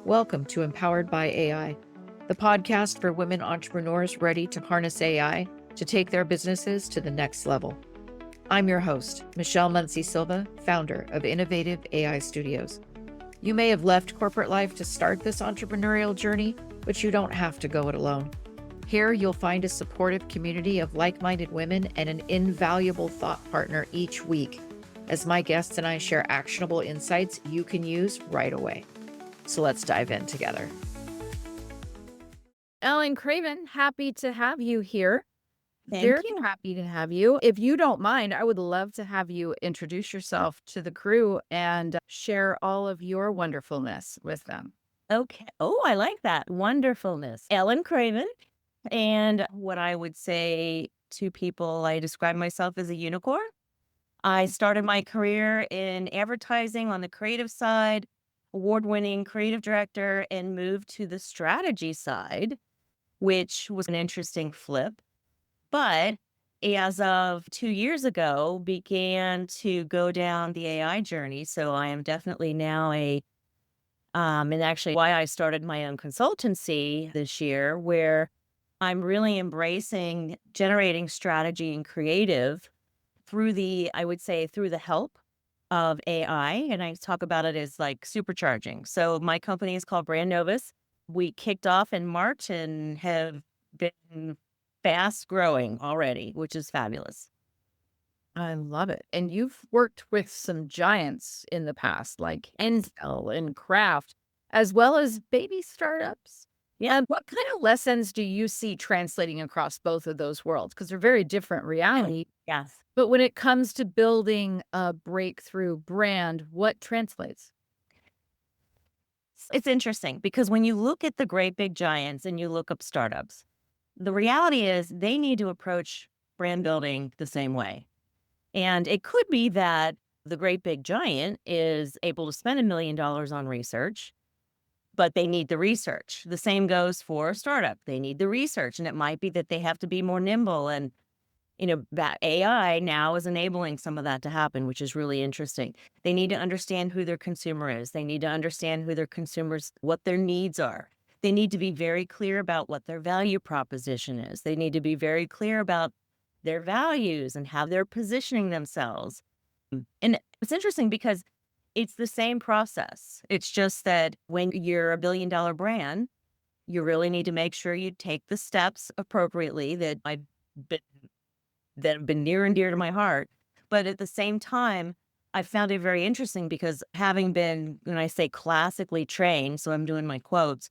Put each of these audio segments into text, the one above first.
Welcome to Empowered by AI, the podcast for women entrepreneurs ready to harness AI to take their businesses to the next level. I'm your host, Michelle Muncie Silva, founder of Innovative AI Studios. You may have left corporate life to start this entrepreneurial journey, but you don't have to go it alone. Here, you'll find a supportive community of like-minded women and an invaluable thought partner each week, as my guests and I share actionable insights you can use right away. So let's dive in together. Ellen Craven, happy to have you here. Thank Very happy to have you. If you don't mind, I would love to have you introduce yourself to the crew and share all of your wonderfulness with them. Okay. Oh, I like that. Wonderfulness. Ellen Craven. And what I would say to people, I describe myself as a unicorn. I started my career in advertising on the creative side, award-winning creative director, and moved to the strategy side, which was an interesting flip. But as of 2 years ago, began to go down the AI journey. So I am definitely now and actually why I started my own consultancy this year, where I'm really embracing generating strategy and creative through I would say, through the help of AI. And I talk about it as like supercharging. So my company is called Brand Novus. We kicked off in March and have been fast growing already, which is fabulous. I love it. And you've worked with some giants in the past, like Intel and Kraft, as well as baby startups. Yeah. What kind of lessons do you see translating across both of those worlds? Because they're very different reality. Yes. But when it comes to building a breakthrough brand, what translates? It's interesting because when you look at the great big giants and you look up startups, the reality is they need to approach brand building the same way. And it could be that the great big giant is able to spend $1 million on research, but they need the research. The same goes for a startup. They need the research. And it might be that they have to be more nimble. And, that AI now is enabling some of that to happen, which is really interesting. They need to understand who their consumer is. They need to understand who their consumers, what their needs are. They need to be very clear about what their value proposition is. They need to be very clear about their values and how they're positioning themselves. And it's interesting because it's the same process. It's just that when you're $1 billion brand, you really need to make sure you take the steps appropriately been, that have been near and dear to my heart. But at the same time, I found it very interesting because having been, when I say classically trained, so I'm doing my quotes,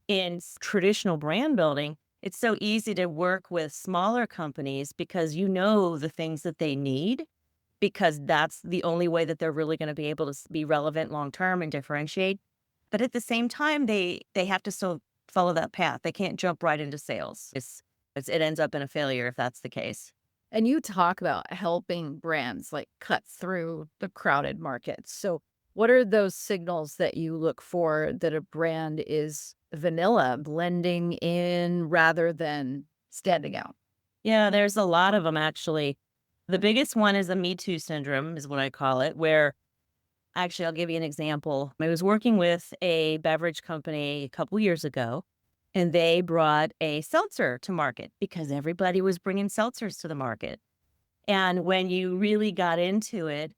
in traditional brand building, it's so easy to work with smaller companies because you know the things that they need, because that's the only way that they're really going to be able to be relevant long term and differentiate. But at the same time, they have to still follow that path. They can't jump right into sales. It ends up in a failure if that's the case. And you talk about helping brands like cut through the crowded markets. So, what are those signals that you look for that a brand is vanilla, blending in rather than standing out? Yeah, there's a lot of them actually. The biggest one is the Me Too syndrome, is what I call it, where actually I'll give you an example. I was working with a beverage company a couple years ago, and they brought a seltzer to market because everybody was bringing seltzers to the market. And when you really got into it,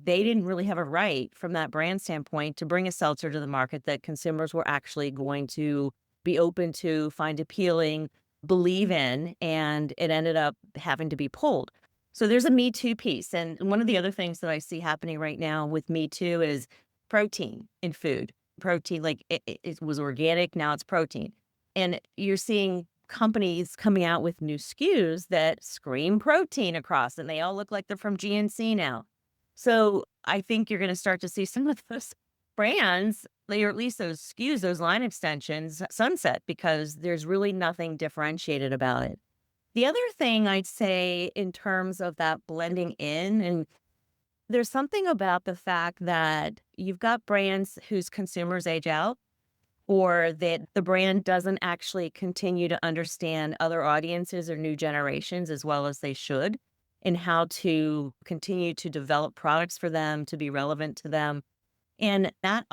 they didn't really have a right from that brand standpoint to bring a seltzer to the market that consumers were actually going to be open to, find appealing, believe in, and it ended up having to be pulled. So there's a Me Too piece. And one of the other things that I see happening right now with Me Too is protein in food. Protein, like it was organic, now it's protein. And you're seeing companies coming out with new SKUs that scream protein across, and they all look like they're from GNC now. So I think you're going to start to see some of those brands, or at least those SKUs, those line extensions, sunset because there's really nothing differentiated about it. The other thing I'd say in terms of that blending in, and there's something about the fact that you've got brands whose consumers age out, or that the brand doesn't actually continue to understand other audiences or new generations as well as they should, and how to continue to develop products for them to be relevant to them. And that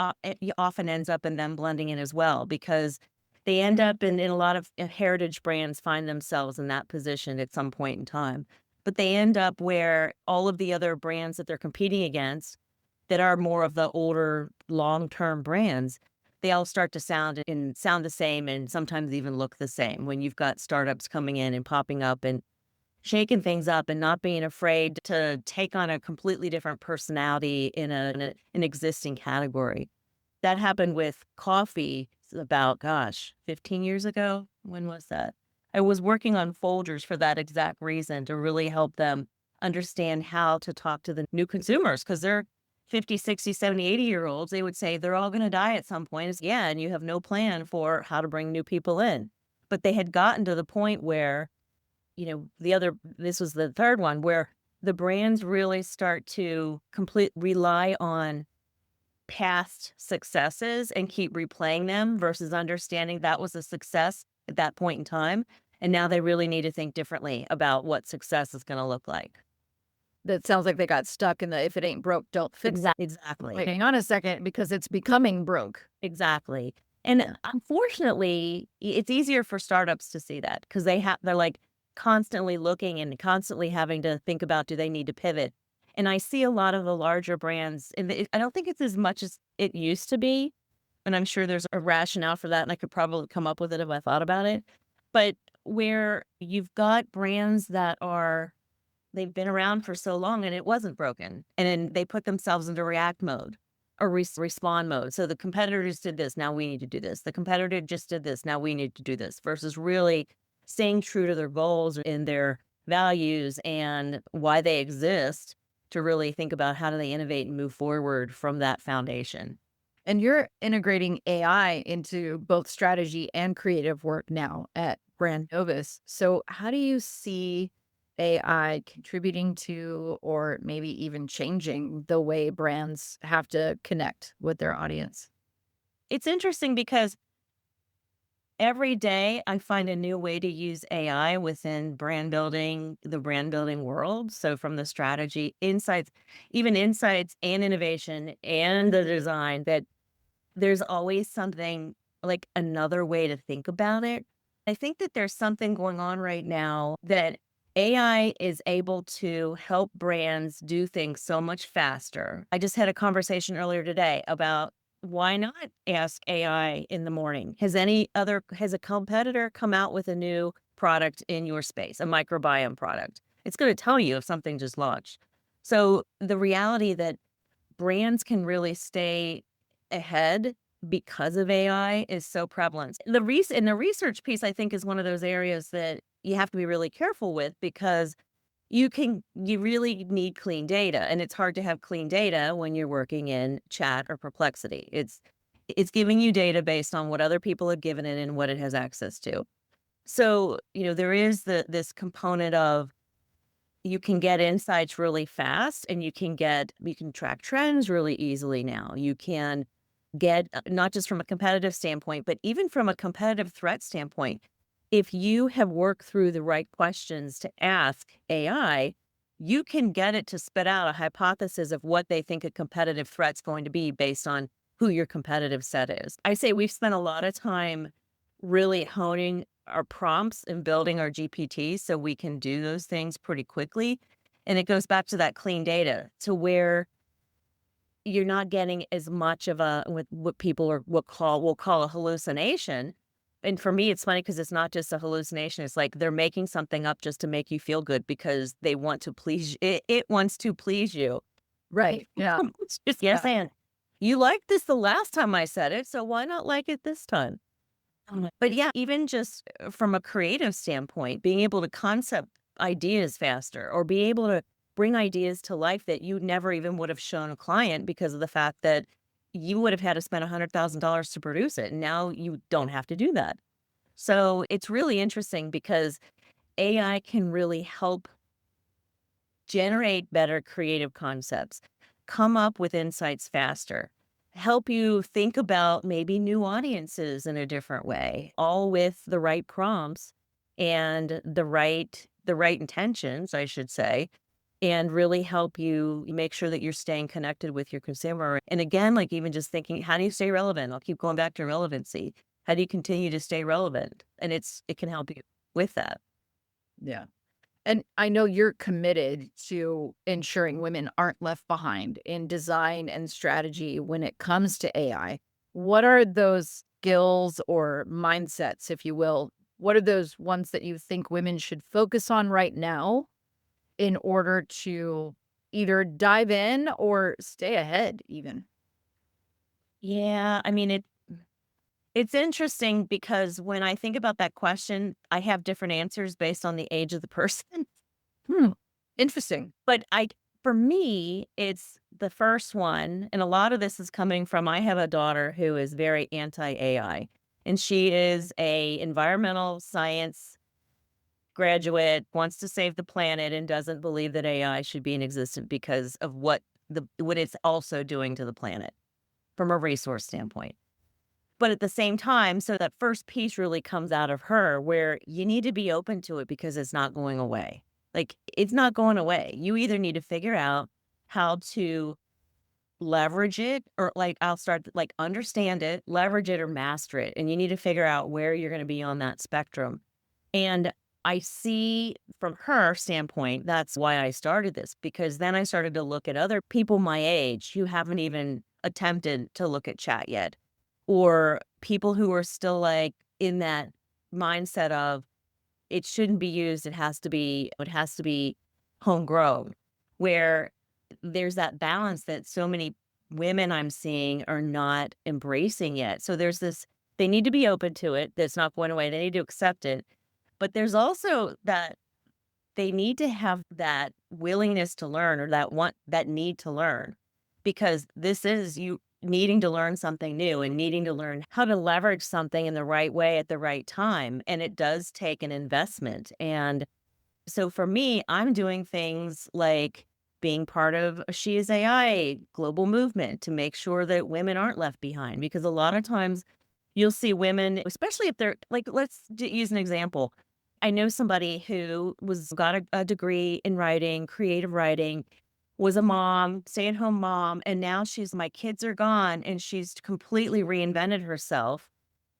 often ends up in them blending in as well, because they end up in a lot of heritage brands find themselves in that position at some point in time. But they end up where all of the other brands that they're competing against that are more of the older long-term brands, they all start to sound the same and sometimes even look the same when you've got startups coming in and popping up and shaking things up and not being afraid to take on a completely different personality in an existing category. That happened with coffee about, gosh, 15 years ago. When was that? I was working on Folgers for that exact reason, to really help them understand how to talk to the new consumers, because they're 50, 60, 70, 80-year-olds. They would say they're all going to die at some point. Yeah, and you have no plan for how to bring new people in. But they had gotten to the point where, this was the third one, where the brands really start to rely on past successes and keep replaying them versus understanding that was a success at that point in time. And now they really need to think differently about what success is going to look like. That sounds like they got stuck in the if it ain't broke, don't fix it. Exactly. Wait, hang on a second, because it's becoming broke. Exactly. And unfortunately, it's easier for startups to see that, because they're like constantly looking and constantly having to think about, do they need to pivot? And I see a lot of the larger brands, and I don't think it's as much as it used to be. And I'm sure there's a rationale for that, and I could probably come up with it if I thought about it. But where you've got brands they've been around for so long and it wasn't broken, and then they put themselves into react mode or respond mode. So the competitors did this, now we need to do this. The competitor just did this, now we need to do this, versus really staying true to their goals and their values and why they exist, to really think about how do they innovate and move forward from that foundation. And you're integrating AI into both strategy and creative work now at Brand Novus. So how do you see AI contributing to, or maybe even changing, the way brands have to connect with their audience? It's interesting because every day I find a new way to use AI within the brand building world. So from the strategy, insights, even insights and innovation and the design, that there's always something, like another way to think about it. I think that there's something going on right now that AI is able to help brands do things so much faster. I just had a conversation earlier today about, why not ask AI in the morning? Has a competitor come out with a new product in your space, a microbiome product? It's going to tell you if something just launched. So the reality that brands can really stay ahead because of AI is so prevalent. The research piece, I think, is one of those areas that you have to be really careful with, because you really need clean data, and it's hard to have clean data when you're working in chat or Perplexity. It's giving you data based on what other people have given it and what it has access to. So, there is this component of, you can get insights really fast, and you can track trends really easily now. You can get, not just from a competitive standpoint, but even from a competitive threat standpoint. If you have worked through the right questions to ask AI, you can get it to spit out a hypothesis of what they think a competitive threat's going to be based on who your competitive set is. I say we've spent a lot of time really honing our prompts and building our GPTs so we can do those things pretty quickly. And it goes back to that clean data, to where you're not getting as much of what people will call a hallucination. And for me, it's funny because it's not just a hallucination. It's like they're making something up just to make you feel good because they want to please you. It wants to please you. Right. Yeah. It's just, yes, and you liked this the last time I said it, so why not like it this time? But yeah, even just from a creative standpoint, being able to concept ideas faster, or be able to bring ideas to life that you never even would have shown a client, because of the fact that you would have had to spend $100,000 to produce it. And now you don't have to do that. So it's really interesting, because AI can really help generate better creative concepts, come up with insights faster, help you think about maybe new audiences in a different way, all with the right prompts and the right intentions, I should say. and really help you make sure that you're staying connected with your consumer. And again, like even just thinking, how do you stay relevant? I'll keep going back to relevancy. How do you continue to stay relevant? And it can help you with that. Yeah. And I know you're committed to ensuring women aren't left behind in design and strategy when it comes to AI. What are those skills or mindsets, if you will? What are those ones that you think women should focus on right now in order to either dive in or stay ahead even? Yeah, I mean it's interesting because when I think about that question, I have different answers based on the age of the person. Hmm. Interesting. But for me, it's the first one, and a lot of this is coming from I have a daughter who is very anti-AI, and she is a environmental science graduate, wants to save the planet, and doesn't believe that AI should be in existence because of what it's also doing to the planet from a resource standpoint. But at the same time, so that first piece really comes out of her where you need to be open to it because it's not going away. Like, it's not going away. You either need to figure out how to leverage it or like I'll start like understand it, leverage it or master it. And you need to figure out where you're going to be on that spectrum. And I see from her standpoint, that's why I started this, because then I started to look at other people my age who haven't even attempted to look at chat yet, or people who are still like in that mindset of it shouldn't be used, it has to be homegrown, where there's that balance that so many women I'm seeing are not embracing yet. So there's this they need to be open to it, that's not going away, they need to accept it, but there's also that they need to have that willingness to learn or that need to learn because this is you needing to learn something new and needing to learn how to leverage something in the right way at the right time. And it does take an investment. And so for me, I'm doing things like being part of a She is AI global movement to make sure that women aren't left behind because a lot of times you'll see women, especially if they're like, use an example. I know somebody who got a degree in writing, creative writing, was a mom, stay-at-home mom, and now my kids are gone, and she's completely reinvented herself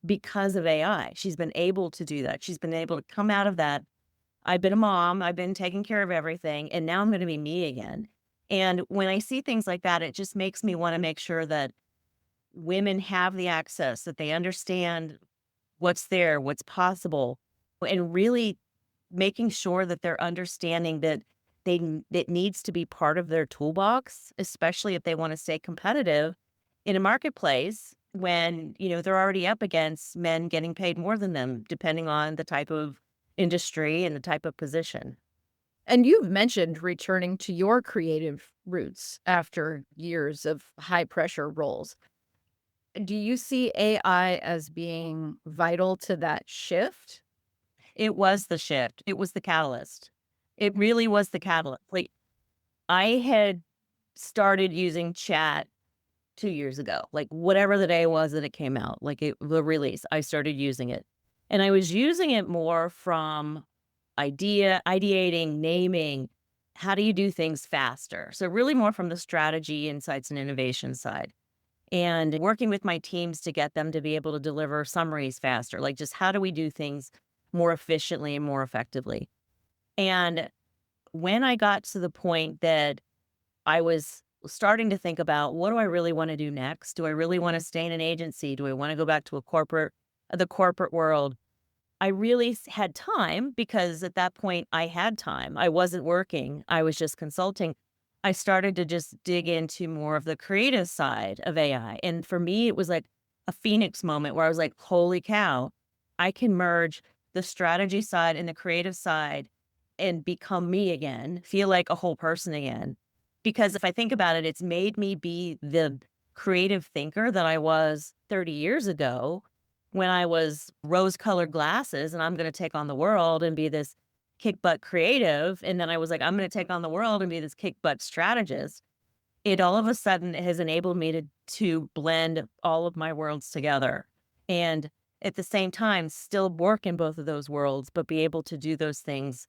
because of AI. She's been able to do that. She's been able to come out of that. I've been a mom, I've been taking care of everything, and now I'm gonna be me again. And when I see things like that, it just makes me wanna make sure that women have the access, that they understand what's there, what's possible, and really making sure that they're understanding that it needs to be part of their toolbox, especially if they want to stay competitive in a marketplace when, they're already up against men getting paid more than them, depending on the type of industry and the type of position. And you've mentioned returning to your creative roots after years of high pressure roles. Do you see AI as being vital to that shift? It was the shift. It was the catalyst. It really was the catalyst. Like I had started using chat 2 years ago, like whatever the day was that it came out, the release, I started using it. And I was using it more from ideating, naming, how do you do things faster? So really more from the strategy, insights, and innovation side. And working with my teams to get them to be able to deliver summaries faster, like just how do we do things more efficiently and more effectively? And when I got to the point that I was starting to think about what do I really want to do next? Do I really want to stay in an agency? Do I want to go back to the corporate world? I really had time because at that point I had time. I wasn't working. I was just consulting. I started to just dig into more of the creative side of AI. And for me, it was like a phoenix moment where I was like, holy cow, I can merge the strategy side and the creative side and become me again, feel like a whole person again. Because if I think about it, it's made me be the creative thinker that I was 30 years ago when I was rose colored glasses and I'm going to take on the world and be this kick butt creative. And then I was like, I'm going to take on the world and be this kick butt strategist. It all of a sudden has enabled me to blend all of my worlds together. And at the same time, still work in both of those worlds, but be able to do those things.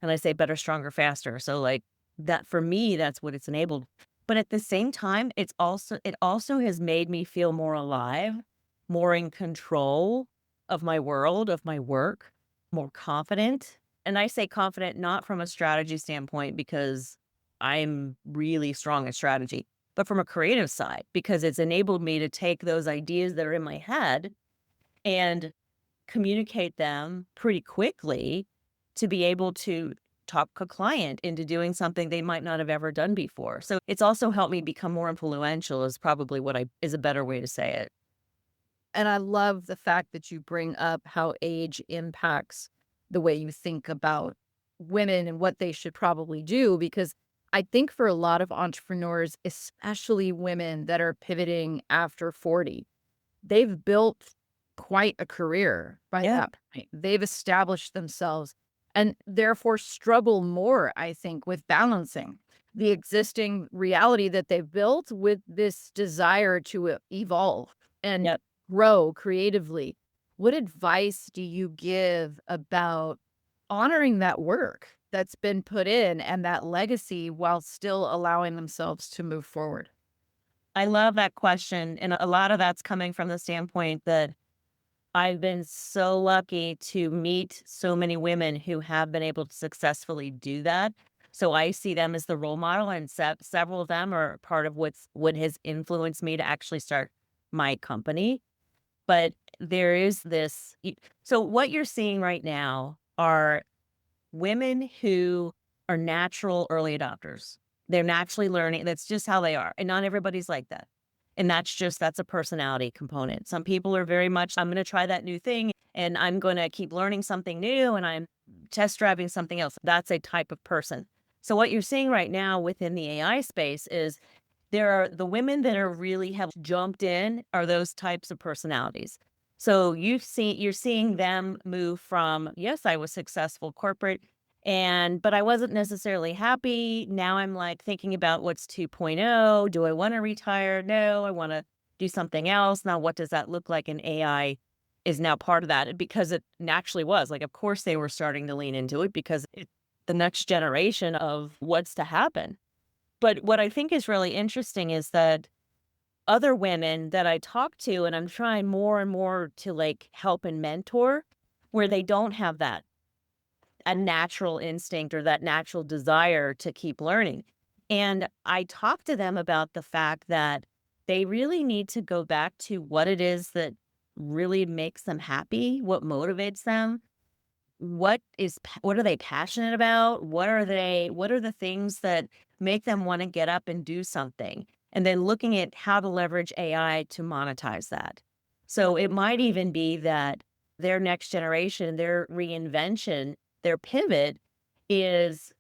And I say better, stronger, faster. So like that for me, that's what it's enabled. But at the same time, it also has made me feel more alive, more in control of my world, of my work, more confident. And I say confident not from a strategy standpoint because I'm really strong at strategy, but from a creative side because it's enabled me to take those ideas that are in my head and communicate them pretty quickly to be able to talk a client into doing something they might not have ever done before. So it's also helped me become more influential is probably is a better way to say it. And I love the fact that you bring up how age impacts the way you think about women and what they should probably do, because I think for a lot of entrepreneurs, especially women that are pivoting after 40, they've built quite a career by Yeah. that point. They've established themselves and therefore struggle more, I think, with balancing the existing reality that they've built with this desire to evolve and Yep. grow creatively. What advice do you give about honoring that work that's been put in and that legacy while still allowing themselves to move forward? I love that question. And a lot of that's coming from the standpoint that I've been so lucky to meet so many women who have been able to successfully do that. So I see them as the role model, and several of them are part of what has influenced me to actually start my company. But there is so what you're seeing right now are women who are natural early adopters. They're naturally learning. That's just how they are. And not everybody's like that. And that's a personality component. Some people are very much, I'm going to try that new thing and I'm going to keep learning something new and I'm test driving something else. That's a type of person. So what you're seeing right now within the AI space is there are the women that are really have jumped in are those types of personalities. So you're seeing them move from, yes, I was successful corporate but I wasn't necessarily happy. Now I'm like thinking about what's 2.0. Do I want to retire? No, I want to do something else. Now, what does that look like? And AI is now part of that because it naturally was. Like, of course, they were starting to lean into it because it's the next generation of what's to happen. But what I think is really interesting is that other women that I talk to, and I'm trying more and more to like help and mentor, where they don't have that a natural instinct or that natural desire to keep learning. And I talk to them about the fact that they really need to go back to what it is that really makes them happy, what motivates them, what are they passionate about? What are the things that make them want to get up and do something? And then looking at how to leverage AI to monetize that. So it might even be that their next generation, their reinvention, their pivot is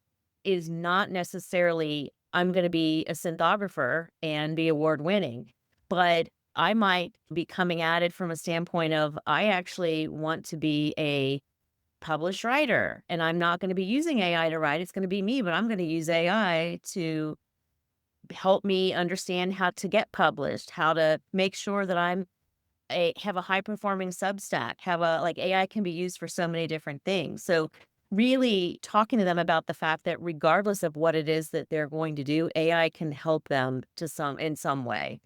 is not necessarily I'm going to be a synthographer and be award winning, but I might be coming at it from a standpoint of I actually want to be a published writer and I'm not going to be using AI to write. It's going to be me, but I'm going to use AI to help me understand how to get published, how to make sure that have a high performing Substack, have a like AI can be used for so many different things. So really talking to them about the fact that regardless of what it is that they're going to do, AI can help them in some way.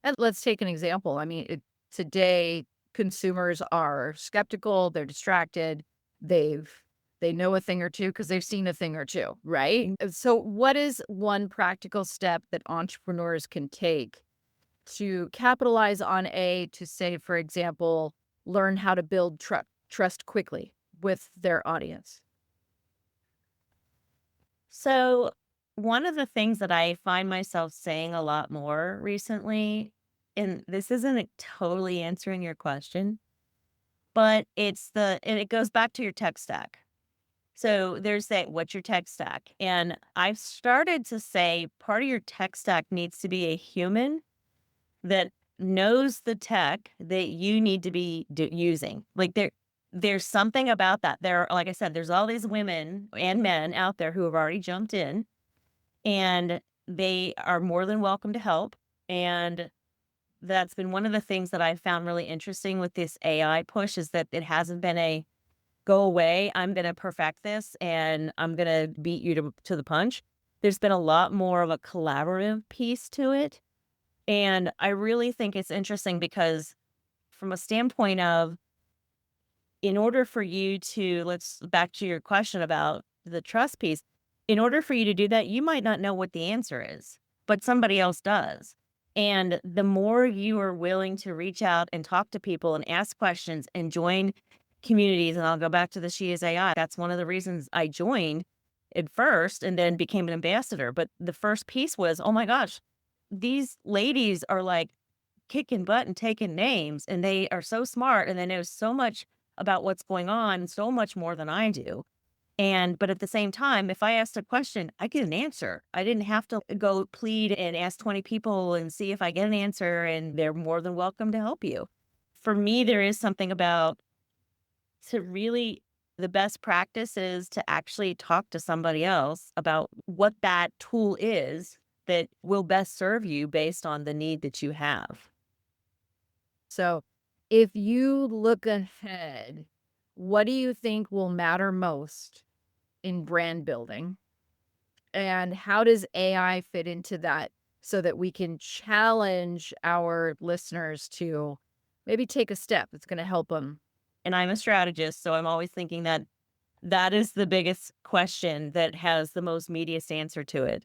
And let's take an example. I mean, today consumers are skeptical, they're distracted, they've they know a thing or two because they've seen a thing or two, right? So what is one practical step that entrepreneurs can take to capitalize on to say, for example, learn how to build trust quickly with their audience? So one of the things that I find myself saying a lot more recently, and this isn't totally answering your question, but and it goes back to your tech stack. So there's that, what's your tech stack? And I've started to say part of your tech stack needs to be a human that knows the tech that you need to be using. Like there's something about that. Like I said, there's all these women and men out there who have already jumped in and they are more than welcome to help. And that's been one of the things that I found really interesting with this AI push is that it hasn't been a go away. I'm going to perfect this and I'm going to beat you to the punch. there's been a lot more of a collaborative piece to it. And I really think it's interesting because from a standpoint of, in order for you to, let's back to your question about the trust piece, in order for you to do that, you might not know what the answer is, but somebody else does. And the more you are willing to reach out and talk to people and ask questions and join communities, and I'll go back to the She is AI. That's one of the reasons I joined at first and then became an ambassador. But the first piece was, oh my gosh, these ladies are like kicking butt and taking names, and they are so smart and they know so much about what's going on, so much more than I do. But at the same time, if I asked a question, I get an answer. I didn't have to go plead and ask 20 people and see if I get an answer, and they're more than welcome to help you. For me, there is something about, to really, the best practice is to actually talk to somebody else about what that tool is that will best serve you based on the need that you have. So, if you look ahead, what do you think will matter most in brand building? And how does AI fit into that so that we can challenge our listeners to maybe take a step that's going to help them? And I'm a strategist, so I'm always thinking that that is the biggest question that has the most immediate answer to it.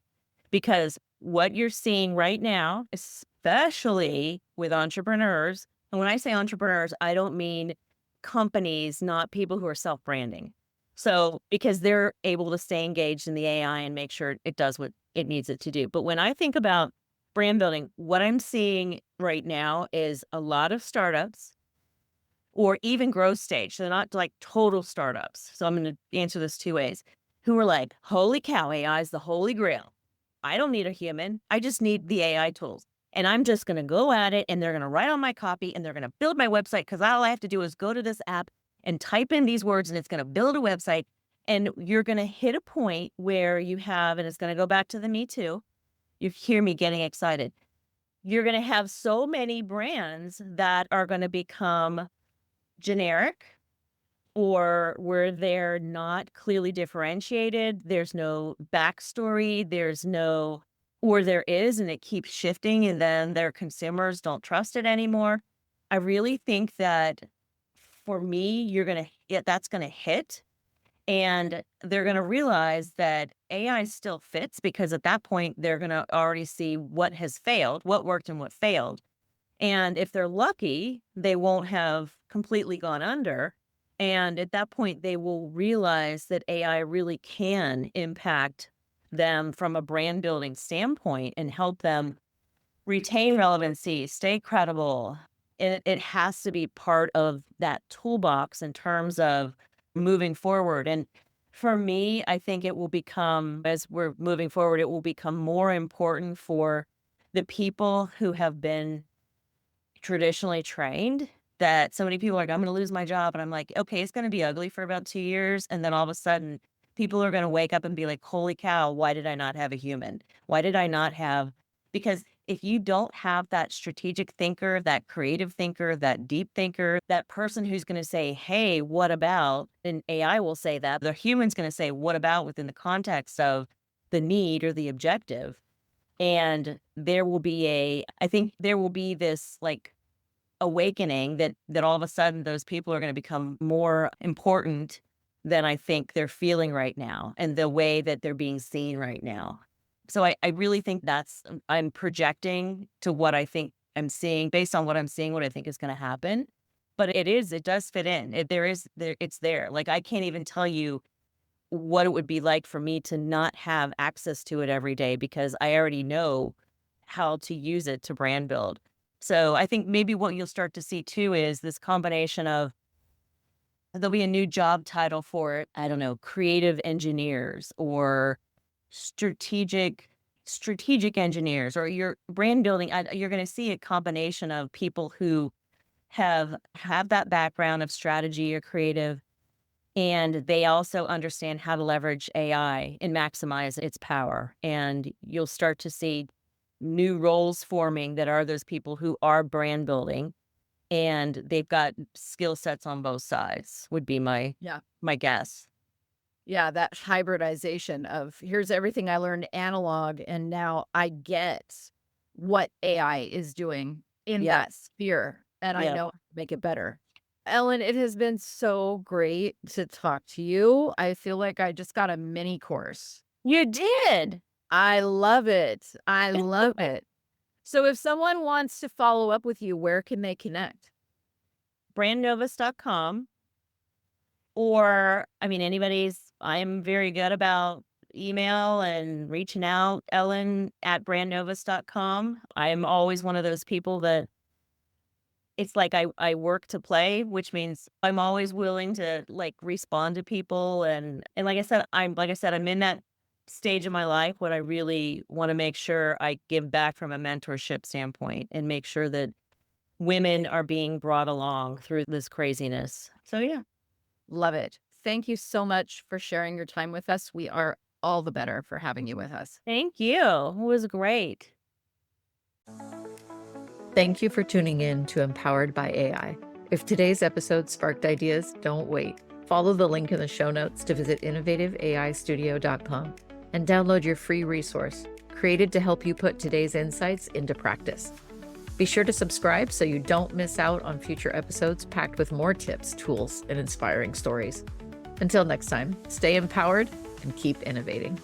Because what you're seeing right now, especially with entrepreneurs, and when I say entrepreneurs, I don't mean companies, not people who are self-branding. So, because they're able to stay engaged in the AI and make sure it does what it needs it to do. But when I think about brand building, what I'm seeing right now is a lot of startups or even growth stage. So they're not like total startups. So I'm going to answer this two ways. Who are like, holy cow, AI is the holy grail. I don't need a human. I just need the AI tools. And I'm just going to go at it, and they're going to write on my copy, and they're going to build my website, because all I have to do is go to this app and type in these words, and it's going to build a website. And you're going to hit a point where you have, and it's going to go back to the Me Too. You hear me getting excited. You're going to have so many brands that are going to become generic, or where they're not clearly differentiated. There's no backstory. There's no, or there is, and it keeps shifting, and then their consumers don't trust it anymore. I really think that for me, that's going to hit, and they're going to realize that AI still fits, because at that point, they're going to already see what has failed, what worked and what failed. And if they're lucky, they won't have completely gone under. And at that point, they will realize that AI really can impact them from a brand building standpoint and help them retain relevancy, stay credible. It has to be part of that toolbox in terms of moving forward. And for me, I think it will become, as we're moving forward, it will become more important for the people who have been traditionally trained, that so many people are like, I'm going to lose my job. And I'm like, okay, it's going to be ugly for about 2 years. And then all of a sudden, people are going to wake up and be like, holy cow, why did I not have a human? Why did I not have? Because if you don't have that strategic thinker, that creative thinker, that deep thinker, that person who's going to say, hey, what about? And AI will say that. The human's going to say, what about, within the context of the need or the objective. And I think there will be this like awakening that all of a sudden those people are going to become more important than I think they're feeling right now, and the way that they're being seen right now. So I really think I'm projecting to what I think I'm seeing, based on what I'm seeing, what I think is going to happen. But it does fit in. It's there. Like, I can't even tell you what it would be like for me to not have access to it every day, because I already know how to use it to brand build. So I think maybe what you'll start to see too is this combination of, there'll be a new job title for it. I don't know, creative engineers or strategic engineers, or your brand building. You're going to see a combination of people who have that background of strategy or creative, and they also understand how to leverage AI and maximize its power. And you'll start to see new roles forming that are those people who are brand building, and they've got skill sets on both sides, would be my Yeah. my guess. Yeah, that hybridization of here's everything I learned analog, and now I get what AI is doing in that Yes. sphere, and I Yeah. know how to make it better. Ellen, it has been so great to talk to you. I feel like I just got a mini course. You did. I love it. I love it. So if someone wants to follow up with you, where can they connect? Brandnovus.com. Or, I mean, I'm very good about email and reaching out, Ellen at brandnovus.com. I'm always one of those people that it's like I work to play, which means I'm always willing to like respond to people. And like I said, I'm in that stage of my life when I really want to make sure I give back from a mentorship standpoint and make sure that women are being brought along through this craziness. So yeah. Love it. Thank you so much for sharing your time with us. We are all the better for having you with us. Thank you. It was great. Thank you for tuning in to Empowered by AI. If today's episode sparked ideas, don't wait. Follow the link in the show notes to visit innovativeaistudio.com and download your free resource created to help you put today's insights into practice. Be sure to subscribe so you don't miss out on future episodes packed with more tips, tools, and inspiring stories. Until next time, stay empowered and keep innovating.